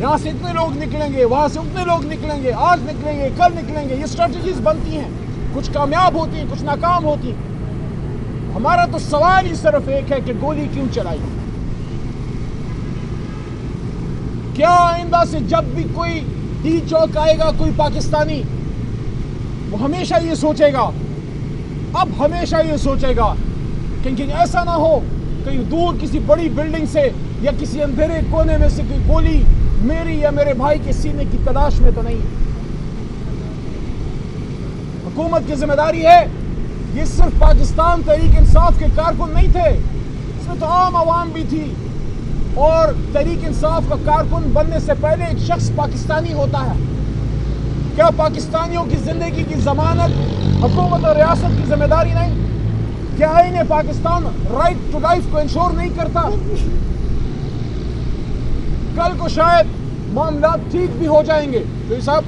یہاں سے اتنے لوگ نکلیں گے، وہاں سے اتنے لوگ نکلیں گے، آج نکلیں گے، کل نکلیں گے. یہ اسٹریٹجیز بنتی ہیں، کچھ کامیاب ہوتی ہیں، کچھ ناکام ہوتی ہیں. ہمارا تو سوال ہی صرف ایک ہے کہ گولی کیوں چلائی؟ کیا آئندہ سے جب بھی کوئی ٹی چوک آئے گا کوئی پاکستانی، وہ ہمیشہ یہ سوچے گا، اب ہمیشہ یہ سوچے گا کہ ایسا نہ ہو کہیں دور کسی بڑی بلڈنگ سے یا کسی اندھیرے کونے میں سے کوئی گولی میری یا میرے بھائی کے سینے کی تلاش میں تو نہیں. حکومت کی ذمہ داری ہے. یہ صرف پاکستان تحریک انصاف کے کارکن نہیں تھے، اس میں تو عام عوام بھی تھی. اور تحریک انصاف کا کارکن بننے سے پہلے ایک شخص پاکستانی ہوتا ہے. کیا پاکستانیوں کی زندگی کی ضمانت حکومت اور ریاست کی ذمہ داری نہیں؟ کیا آئین پاکستان رائٹ ٹو لائف کو انشور نہیں کرتا؟ کل کو شاید معاملات ٹھیک بھی ہو جائیں گے صاحب،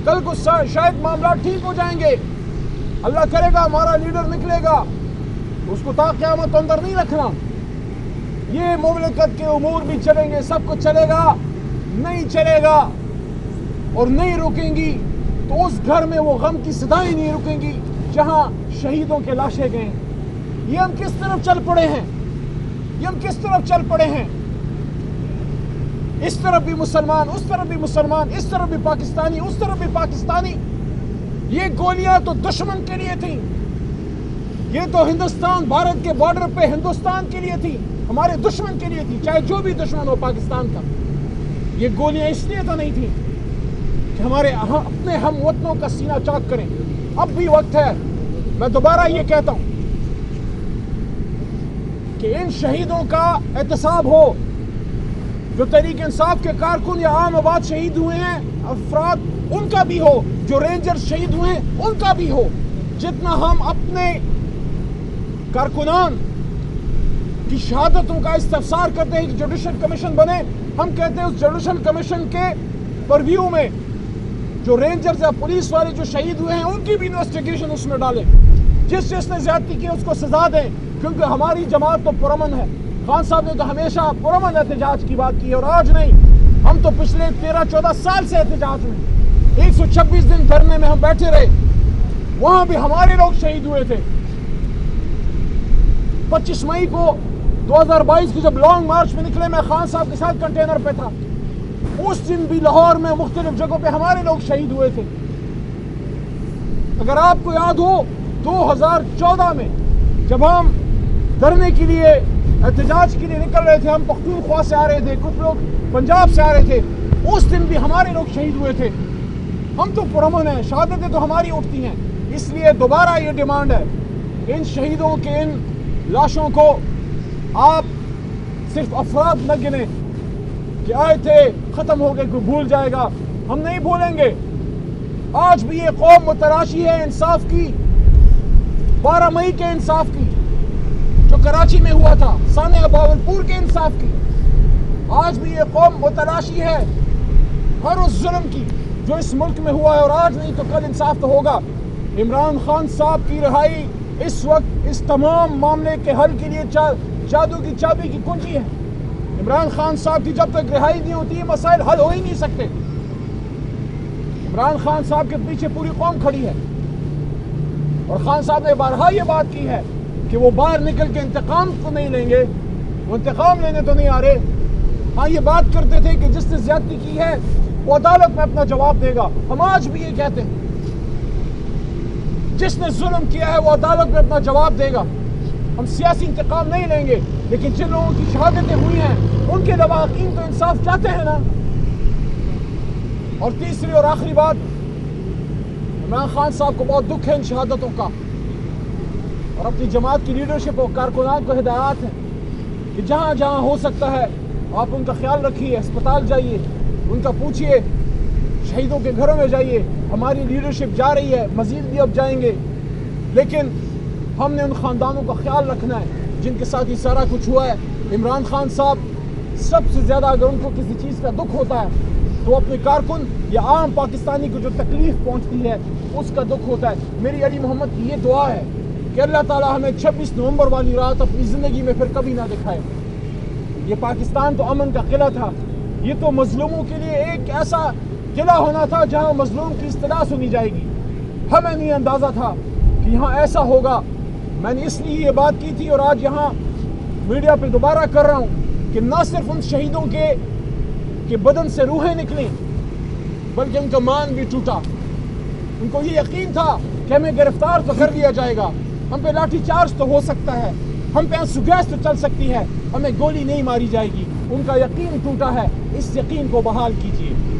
کل کو شاید معاملات ٹھیک ہو جائیں گے، اللہ کرے گا ہمارا لیڈر نکلے گا، اس کو تا قیامت اندر نہیں رکھنا. یہ مملکت کے امور بھی چلیں گے، سب کچھ چلے گا، نہیں چلے گا اور نہیں رکیں گی تو اس گھر میں وہ غم کی صدائیں نہیں رکیں گی جہاں شہیدوں کے لاشیں گئے. یہ ہم کس طرف چل پڑے ہیں؟ یہ ہم کس طرف چل پڑے ہیں؟ اس طرف بھی مسلمان، اس طرف بھی مسلمان، اس طرف بھی پاکستانی، اس طرف بھی پاکستانی. یہ گولیاں تو دشمن کے لیے تھیں، یہ تو ہندوستان بھارت کے بارڈر پہ ہندوستان کے لیے تھی، ہمارے دشمن کے لیے تھی، چاہے جو بھی دشمن ہو پاکستان کا. یہ گولیاں اس لیے تو نہیں تھیں کہ ہمارے اپنے ہم وطنوں کا سینہ چاک کریں. اب بھی وقت ہے. میں دوبارہ یہ کہتا ہوں کہ ان شہیدوں کا احتساب ہو، جو تحریک انصاف کے کارکن یا عام آباد شہید ہوئے ہیں افراد، ان کا بھی ہو، جو رینجر شہید ہوئے ہیں ان کا بھی ہو. جتنا ہم اپنے کارکنان کی شہادتوں کا استفسار کرتے ہیں کہ جوڈیشل کمیشن بنے، ہم کہتے ہیں اس جوڈیشل کمیشن کے پرویو میں جو رینجرز یا پولیس والے جو شہید ہوئے ہیں ان کی بھی انویسٹیگیشن اس میں ڈالیں. جس نے زیادتی کی اس کو سزا دیں، کیونکہ ہماری جماعت تو پرامن ہے. خان صاحب نے تو ہمیشہ پرامن احتجاج کی بات کی ہے، اور آج نہیں، ہم تو پچھلے 13-14 سال سے احتجاج میں 126 دن دھرنے میں ہم بیٹھے رہے. وہاں بھی ہمارے لوگ شہید ہوئے تھے. 25 مئی کو 2022 کی جب لانگ مارچ میں نکلے، میں خان صاحب کے ساتھ کنٹینر پہ تھا. اس دن بھی لاہور میں مختلف جگہوں پہ ہمارے لوگ شہید ہوئے تھے. اگر آپ کو یاد ہو 2014 میں جب ہم دھرنے کے لیے احتجاج کے لیے نکل رہے تھے، ہم پختونخوا سے آ رہے تھے، کچھ لوگ پنجاب سے آ رہے تھے، اس دن بھی ہمارے لوگ شہید ہوئے تھے. ہم تو پرامن ہیں، شہادتیں تو ہماری اٹھتی ہیں. اس لیے دوبارہ یہ ڈیمانڈ ہے، ان شہیدوں کے ان لاشوں کو آپ صرف افراد نہ گنیں کہ آئے تھے ختم ہو گئے، کوئی بھول جائے گا. ہم نہیں بھولیں گے. آج بھی یہ قوم متلاشی ہے انصاف کی، 12 مئی کے انصاف کی جو کراچی میں ہوا تھا، ثانیہ باولپور کے انصاف کی. آج بھی یہ قوم متلاشی ہے ہر اس ظلم کی جو اس ملک میں ہوا ہے، اور آج نہیں تو کل انصاف تو ہوگا. عمران خان صاحب کی رہائی اس وقت اس تمام معاملے کے حل کے لیے جادو کی چابی کی کنجی ہے. عمران خان صاحب کی جب تک رہائی نہیں ہوتی یہ مسائل حل ہو ہی نہیں سکتے. عمران خان صاحب کے پیچھے پوری قوم کھڑی ہے، اور خان صاحب نے بارہا یہ بات کی ہے کہ وہ باہر نکل کے انتقام تو نہیں لیں گے، وہ انتقام لینے تو نہیں آ رہے. ہاں یہ بات کرتے تھے کہ جس نے زیادتی کی ہے وہ عدالت میں اپنا جواب دے گا. ہم آج بھی یہ کہتے ہیں، جس نے ظلم کیا ہے وہ عدالت میں اپنا جواب دے گا. ہم سیاسی انتقام نہیں لیں گے، لیکن جن لوگوں کی شہادتیں ہوئی ہیں ان کے لواحقین تو انصاف چاہتے ہیں نا. اور تیسری اور آخری بات، عمران خان صاحب کو بہت دکھ ہے ان شہادتوں کا، اور اپنی جماعت کی لیڈرشپ اور کارکنان کو ہدایات ہیں کہ جہاں جہاں ہو سکتا ہے آپ ان کا خیال رکھیے. اسپتال جائیے، ان کا پوچھیے، شہیدوں کے گھروں میں جائیے. ہماری لیڈرشپ جا رہی ہے، مزید بھی اب جائیں گے، لیکن ہم نے ان خاندانوں کا خیال رکھنا ہے جن کے ساتھ یہ سارا کچھ ہوا ہے. عمران خان صاحب سب سے زیادہ اگر ان کو کسی چیز کا دکھ ہوتا ہے تو اپنے کارکن یا عام پاکستانی کو جو تکلیف پہنچتی ہے اس کا دکھ ہوتا ہے. میری علی محمد کی یہ دعا ہے کہ اللہ تعالیٰ ہمیں 26 نومبر والی رات اپنی زندگی میں پھر کبھی نہ دکھائے. یہ پاکستان تو امن کا قلعہ تھا، یہ تو مظلوموں کے لیے ایک ایسا قلعہ ہونا تھا جہاں مظلوم کی اصطلاح سنی جائے گی. ہمیں نہیں اندازہ تھا کہ یہاں ایسا ہوگا. میں نے اس لیے یہ بات کی تھی اور آج یہاں میڈیا پہ دوبارہ کر رہا ہوں کہ نہ صرف ان شہیدوں کے بدن سے روحیں نکلیں بلکہ ان کا مان بھی ٹوٹا. ان کو یہ یقین تھا کہ ہمیں گرفتار تو کر لیا جائے گا, ہم پہ لاٹھی چارج تو ہو سکتا ہے, ہم پہ آنسو گیس تو چل سکتی ہے, ہمیں گولی نہیں ماری جائے گی. ان کا یقین ٹوٹا ہے, اس یقین کو بحال کیجیے.